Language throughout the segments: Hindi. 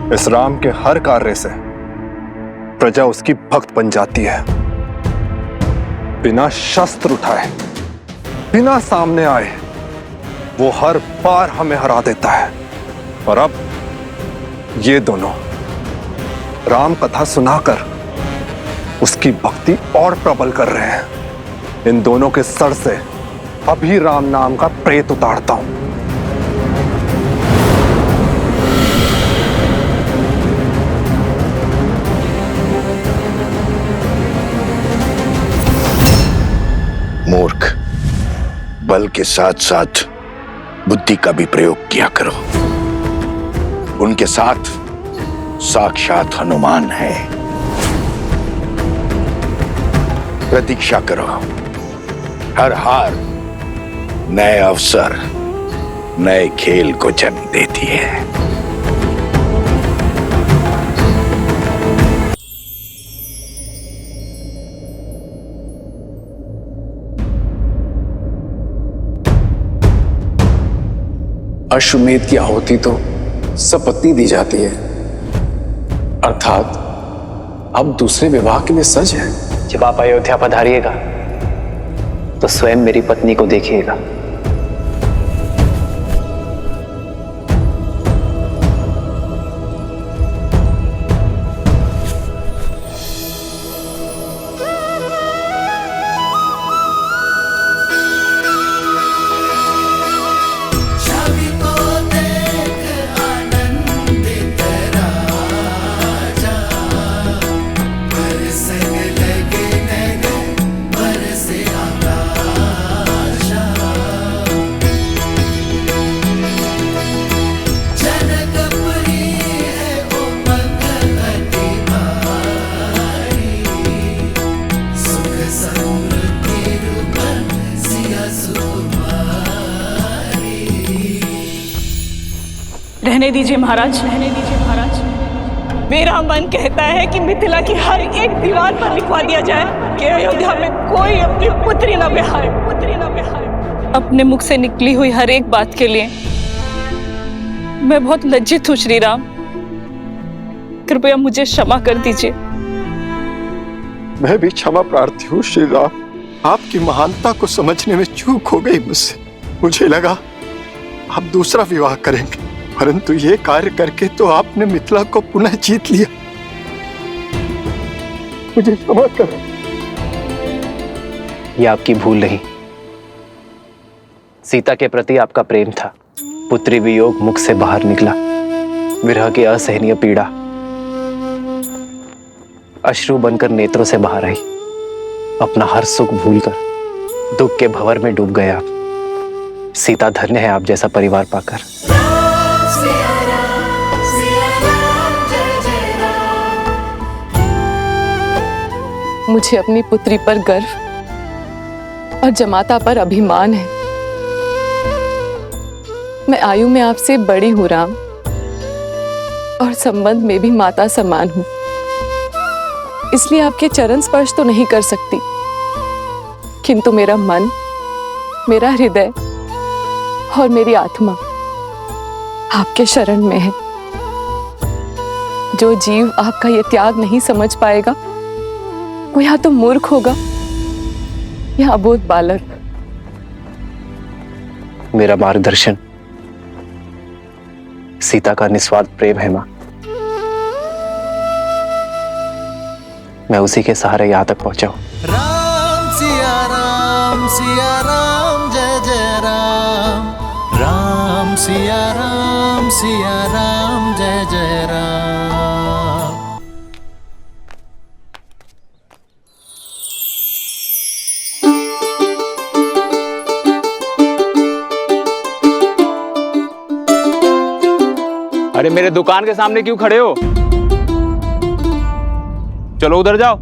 इस राम के हर कार्य से प्रजा उसकी भक्त बन जाती है। बिना शस्त्र उठाए, बिना सामने आए वो हर बार हमें हरा देता है। और अब ये दोनों राम कथा सुनाकर उसकी भक्ति और प्रबल कर रहे हैं। इन दोनों के सर से अभी राम नाम का प्रेत उतारता हूं। मूर्ख, बल के साथ साथ बुद्धि का भी प्रयोग किया करो। उनके साथ साक्षात हनुमान है। प्रतीक्षा करो। हर हार नए अवसर, नए खेल को जन्म देती है। अश्वमेध की आहुति तो सपत्नी दी जाती है, अर्थात अब दूसरे विवाह के लिए सज है। जब आप अयोध्या पधारिएगा तो स्वयं मेरी पत्नी को देखिएगा। रहने दीजिए महाराज, रहने दीजिए महाराज। मेरा मन कहता है कि मिथिला की हर एक दीवार पर लिखवा दिया जाए कि अयोध्या में कोई अपनी पुत्री न ब्याहे, पुत्री न ब्याहे। अपने मुख से निकली हुई हर एक बात के लिए मैं बहुत लज्जित हूँ श्री राम। कृपया मुझे क्षमा कर दीजिए। मैं भी क्षमा प्रार्थी हूँ श्री राम। आपकी महानता को समझने में चूक हो गई मुझसे। मुझे लगा आप दूसरा विवाह करेंगे, परंतु ये कार्य करके तो आपने मिथिला को पुनः जीत लिया। मुझे क्षमा करें। यह आपकी भूल नहीं, सीता के प्रति आपका प्रेम था। पुत्री वियोग मुख से बाहर निकला, विरह की असहनीय पीड़ा अश्रु बनकर नेत्रों से बाहर आई। अपना हर सुख भूलकर दुख के भंवर में डूब गए आप। सीता धन्य है आप जैसा परिवार पाकर। मुझे अपनी पुत्री पर गर्व और जमाता पर अभिमान है। मैं आयु में आपसे बड़ी हूं राम, और संबंध में भी माता समान हूं। इसलिए आपके चरण स्पर्श तो नहीं कर सकती, किंतु मेरा मन, मेरा हृदय और मेरी आत्मा आपके शरण में है। जो जीव आपका ये त्याग नहीं समझ पाएगा वो या तो मूर्ख होगा या अबोध बालक। मेरा मार्गदर्शन सीता का निस्वार्थ प्रेम है मां। मैं उसी के सहारे यहां तक पहुंचा हूं। राम सिया राम जय जय राम। राम सिया राम जय जय राम। अरे मेरे दुकान के सामने क्यों खड़े हो? चलो उधर जाओ।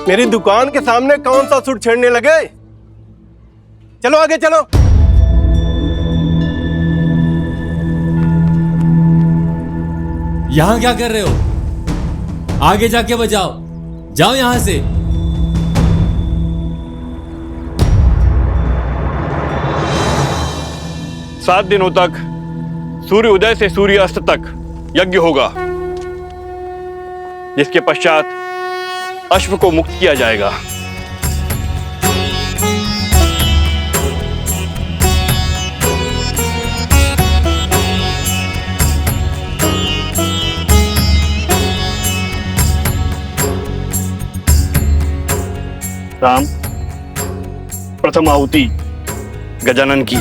मेरी दुकान के सामने कौन सा सुर छेड़ने लगे? चलो आगे चलो। यहां क्या कर रहे हो? आगे जाके बजाओ, जाओ यहां से। सात दिनों तक सूर्य उदय से सूर्य अस्त तक यज्ञ होगा, जिसके पश्चात अश्व को मुक्त किया जाएगा। राम, प्रथम आहुति गजानन की।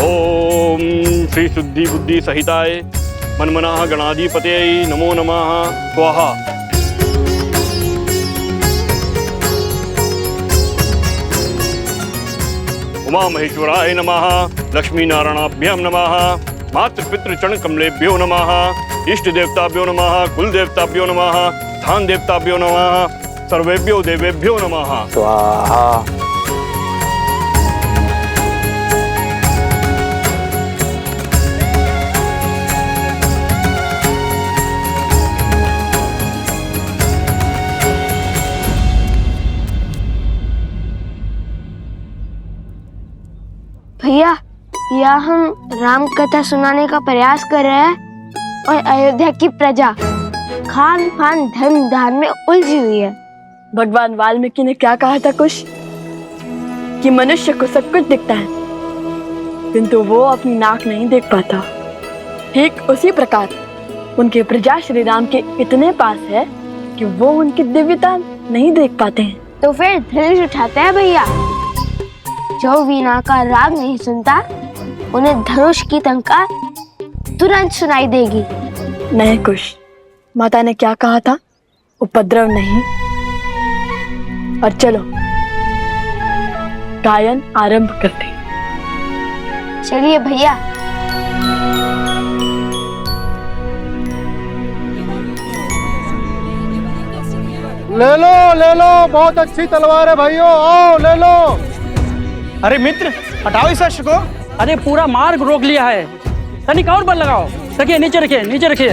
ओम श्री शुद्धि बुद्धि सहिताय मनमनाः गणाधिपतये नमो नमः। स्वाहा। उमा महेश्वराय नमः। लक्ष्मी नारायणाभ्यां नमः। मातृपितृ चरण कमलेभ्यो नमः। इष्ट देवताभ्यो नमः। कुल देवताभ्यो नमः। स्थान देवताभ्यो नमः। सर्वेभ्यो देवेभ्यो नमः। स्वाहा। भैया, या हम राम कथा सुनाने का प्रयास कर रहे हैं और अयोध्या की प्रजा खान पान धन धान में उलझी हुई है। भगवान वाल्मीकि ने क्या कहा था कुछ, कि मनुष्य को सब कुछ दिखता है किंतु वो अपनी नाक नहीं देख पाता। ठीक उसी प्रकार उनके प्रजा श्री राम के इतने पास है कि वो उनकी दिव्यता नहीं देख पाते हैं। तो फिर धनुष उठाते हैं भैया। जो वीणा का राग नहीं सुनता उन्हें धनुष की टंकार तुरंत सुनाई देगी। नहीं कुश, माता ने क्या कहा था, उपद्रव नहीं। और चलो गायन आरंभ करते हैं। चलिए भैया। ले लो, बहुत अच्छी तलवार है भाइयों, आओ ले लो। अरे मित्र, हटाओ इस अश्व को। अरे पूरा मार्ग रोक लिया है, तनिक और बल लगाओ। रखिए, नीचे रखिए, नीचे रखिए।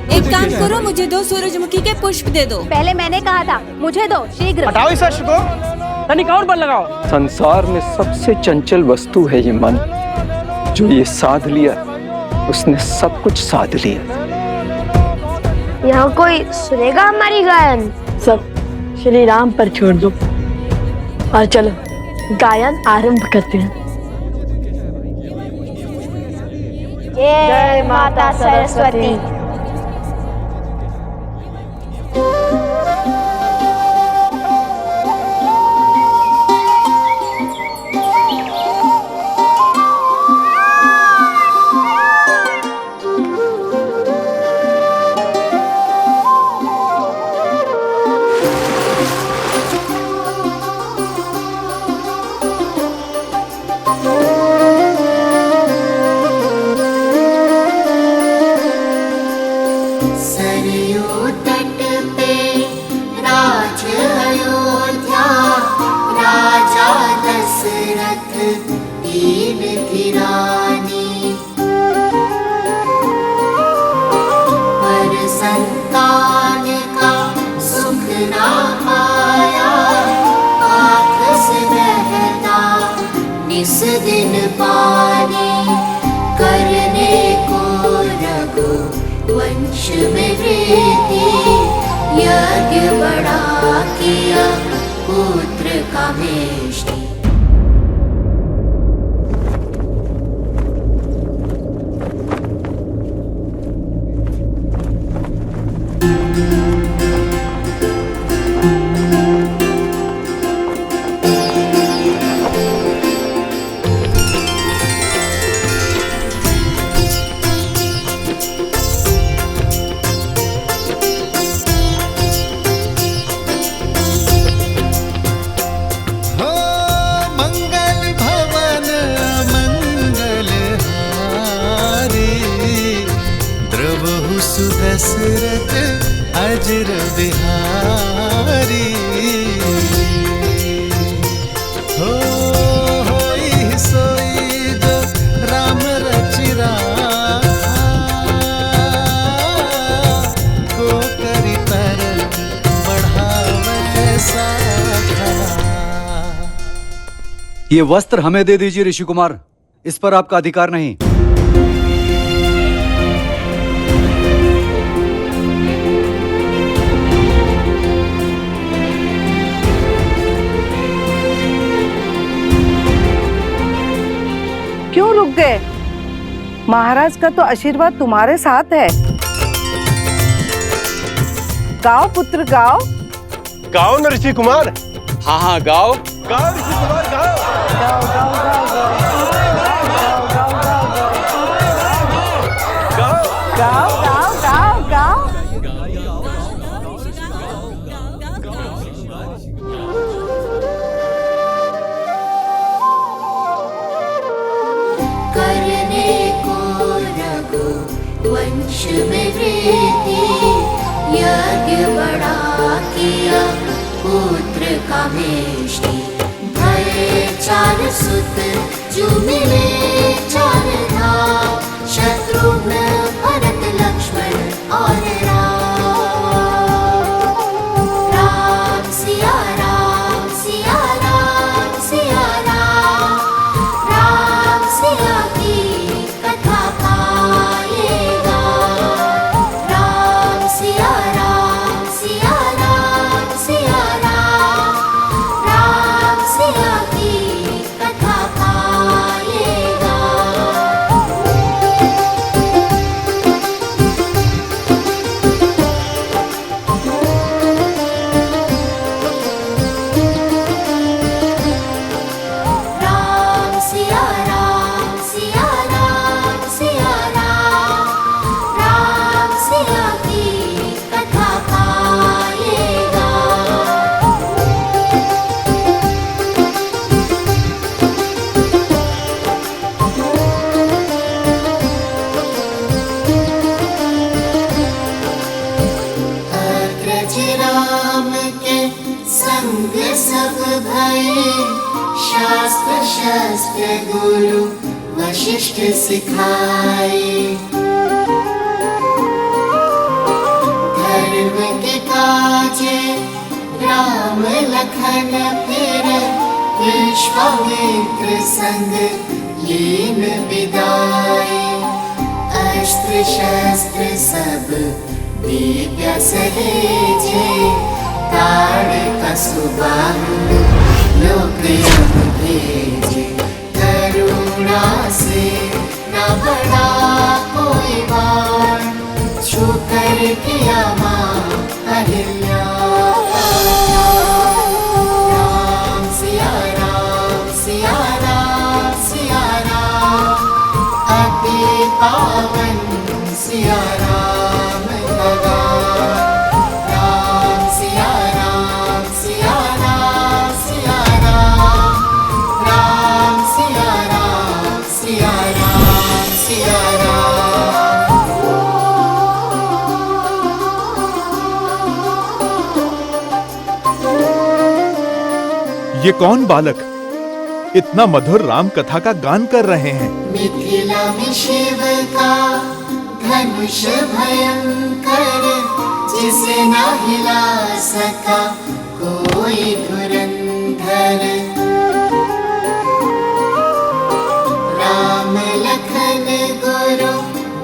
एक काम करो, मुझे 2 सूरजमुखी के पुष्प दे दो। पहले मैंने कहा था, मुझे दो शीघ्र। हटाओ इस अश्व को, तनिक और बल लगाओ। संसार में सबसे चंचल वस्तु है ये मन। जो ये साध लिया उसने सब कुछ साध लिया। यहाँ कोई सुनेगा हमारी गायन? सब श्री राम पर छोड़ दो और चलो गायन आरंभ करते हैं। जय माता सरस्वती। इस दिन पानी करने को रघु वंश में वृद्धि, यज्ञ बड़ा किया पुत्र का भेष्टि। दशरथ अजर बिहारी, होई सोई ये वस्त्र हमें दे दीजिए ऋषि कुमार, इस पर आपका अधिकार नहीं। क्यों रुक गए? महाराज का तो आशीर्वाद तुम्हारे साथ है। गाओ पुत्र गाओ। गाओ न ऋषि कुमार। हाँ हाँ गाओ। गाओ ऋषि कुमार गाओ। गाओ गाओ गाओ गाओ गाओ गाओ गाओ। करने को रघुवंश में वृद्धि, यज्ञ बड़ा किया पुत्र कामेष्टि। भय 4 सुत जो मिले 4 धाम, शत्रुघ्न भरत लक्ष्मण और राम सिया राम सिया राम सिया राम सिया की कथा पाएगा। राम सिया राम सिया राम सिया राम सिया की कथा पाएगा। राम सिया राम सिया राम सिया राम सिया की कथा पाएगा। अग्रज राम के संग सब भय, शास्त्र शस्त्र गुरु वशिष्ठ सिखाए। धर्म के काजे राम लखन फिर, विश्वामित्र संग लीन विदाए। अस्त्र शस्त्र सब दिव्य सहेजे, ताड़ सुबाहु लोक भेजे। करुणा से न बड़ा कोई बाण, छू कर किया मां अहिल्या। राम सिया राम सिया राम सिया राम, अति पावन सिया राम लगा। राम सिया राम सिया राम सिया राम सिया राम सिया राम सिया ये कौन बालक इतना मधुर राम कथा का गान कर रहे हैं? मिथिला में शिव का धनुष भयंकर, जिसे ना हिला सका कोई धुरंधर। राम लखन गुरु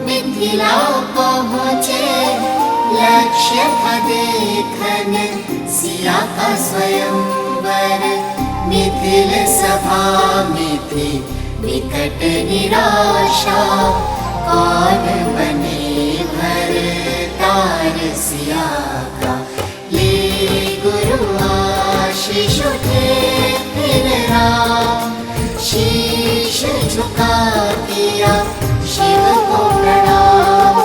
मिथिला पहुँचे, लक्ष्य था देखन सिया का स्वयंवर। मिथिल सभा में थी विकट निराशा, कौन बने भरतार सिया का। ले गुरु आशीष उठे फिर राम, शीश झुका किया शिव को प्रणाम।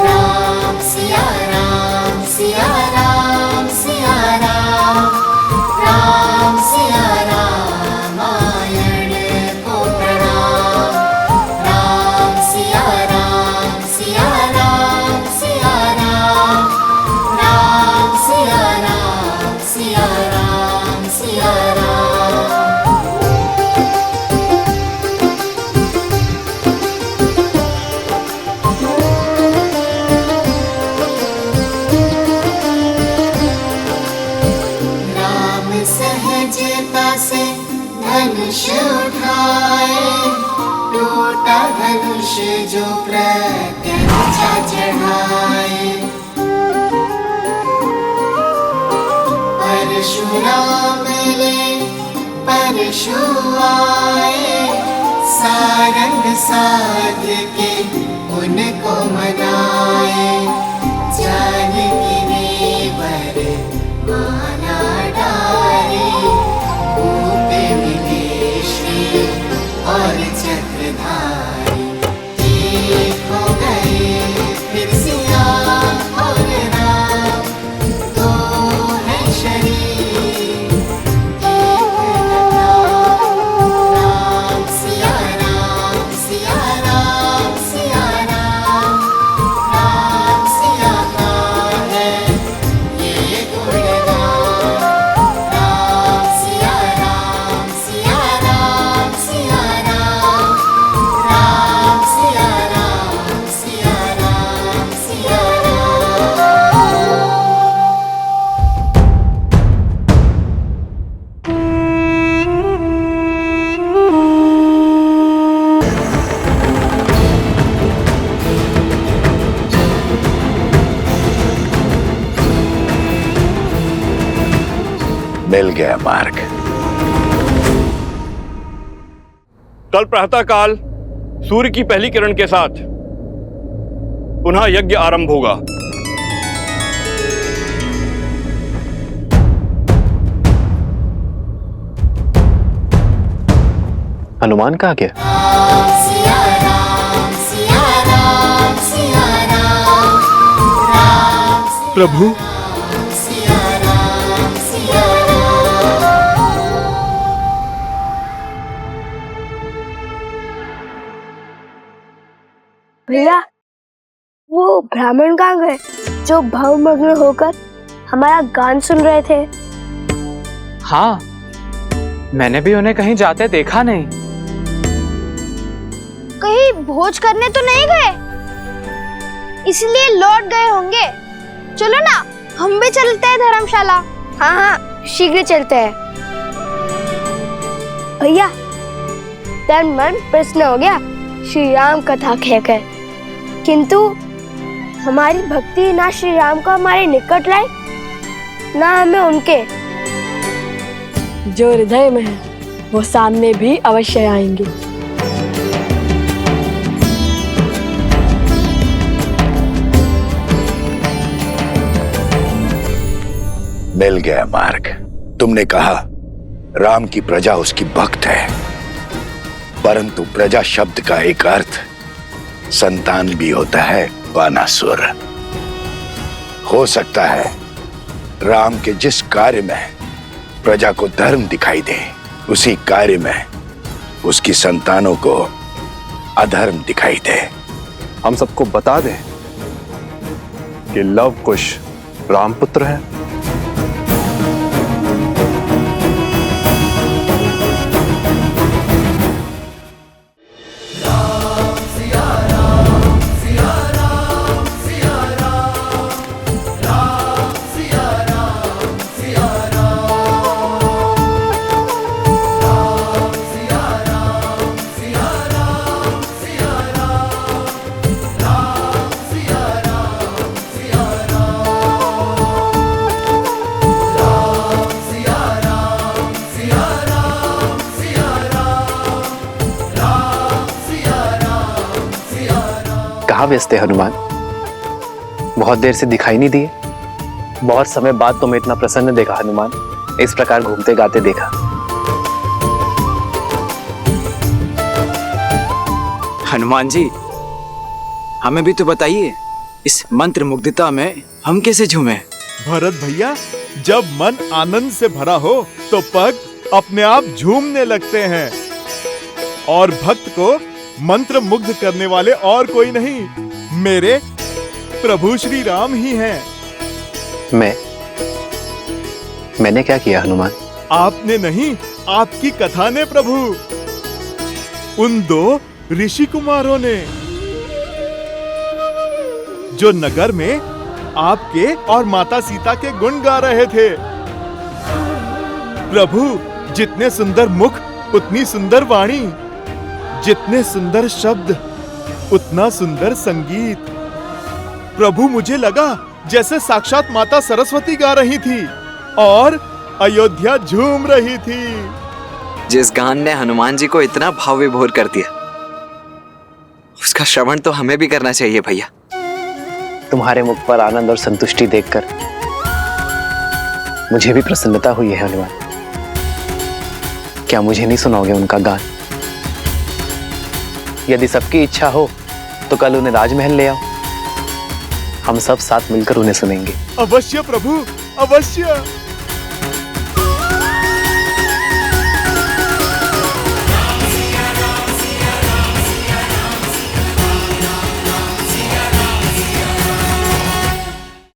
राम सिया राम सिया राम सिया राम सिया रामायण को प्रणाम। राम सिया राम सिया राम सिया राम सिया राम सिया राम सिया राम। धनुष उठाए, टूटा धनुष जो प्रत्यंचा चढ़ाए। परशुराम ले परशु आए, सारंग साध के उनको मनाए। जानकी ने वर माला डारे, भूप विदेशी और चक्रधारी। एक हो गए फिर सिया और राम, दो है शरीर एक नाम। राम सिया राम सिया राम सिया राम, राम सिया का है ये गुणगान। राम सिया राम सिया राम सिया राम, राम सिया राम सिया राम सिया राम। मिल गया मार्ग। कल प्रातः काल सूर्य की पहली किरण के साथ पुनः यज्ञ आरंभ होगा। हनुमान कहाँ गया? सिया राम सिया राम सिया राम, राम प्रभु सिया राम सिया राम। भैया, वो ब्राह्मण कहाँ गए जो भावमग्न होकर हमारा गान सुन रहे थे? हाँ, मैंने भी उन्हें कहीं जाते देखा नहीं। कहीं भोज करने तो नहीं गए, इसलिए लौट गए होंगे। चलो ना, हम भी चलते हैं धर्मशाला। हाँ हाँ, शीघ्र चलते हैं। भैया, तन मन प्रसन्न हो गया श्री राम कथा कहकर, किंतु हमारी भक्ति ना श्री राम को हमारे निकट लाई, ना हमें उनके। जो हृदय में है वो सामने भी अवश्य आएंगे। मिल गया मार्ग। तुमने कहा राम की प्रजा उसकी भक्त है, परंतु प्रजा शब्द का एक अर्थ संतान भी होता है, बानासुर। हो सकता है राम के जिस कार्य में प्रजा को धर्म दिखाई दे, उसी कार्य में उसकी संतानों को अधर्म दिखाई दे। हम सबको बता दें कि लव कुश रामपुत्र है। कहाँ व्यस्त है हनुमान? बहुत देर से दिखाई नहीं दिए। बहुत समय बाद तुम्हें इतना प्रसन्न देखा हनुमान, इस प्रकार घूमते गाते देखा। हनुमान जी, हमें भी तो बताइए, इस मंत्र मुग्धता में हम कैसे झूमे? भरत भैया, जब मन आनंद से भरा हो तो पग अपने आप झूमने लगते हैं, और भक्त को मंत्र मुग्ध करने वाले और कोई नहीं, मेरे प्रभु श्री राम ही हैं। मैंने क्या किया हनुमान? आपने नहीं, आपकी कथा ने प्रभु। उन दो ऋषि कुमारों ने, जो नगर में आपके और माता सीता के गुण गा रहे थे। प्रभु, जितने सुंदर मुख उतनी सुंदर वाणी, जितने सुंदर शब्द उतना सुंदर संगीत। प्रभु, मुझे लगा जैसे साक्षात माता सरस्वती गा रही थी और अयोध्या झूम रही थी। जिस गान ने हनुमान जी को इतना भाव विभोर कर दिया, उसका श्रवण तो हमें भी करना चाहिए भैया। तुम्हारे मुख पर आनंद और संतुष्टि देखकर मुझे भी प्रसन्नता हुई है हनुमान। क्या मुझे नहीं सुनाओगे उनका गान? यदि सबकी इच्छा हो तो कल उन्हें राजमहल ले आओ, हम सब साथ मिलकर उन्हें सुनेंगे। अवश्य प्रभु, अवश्य।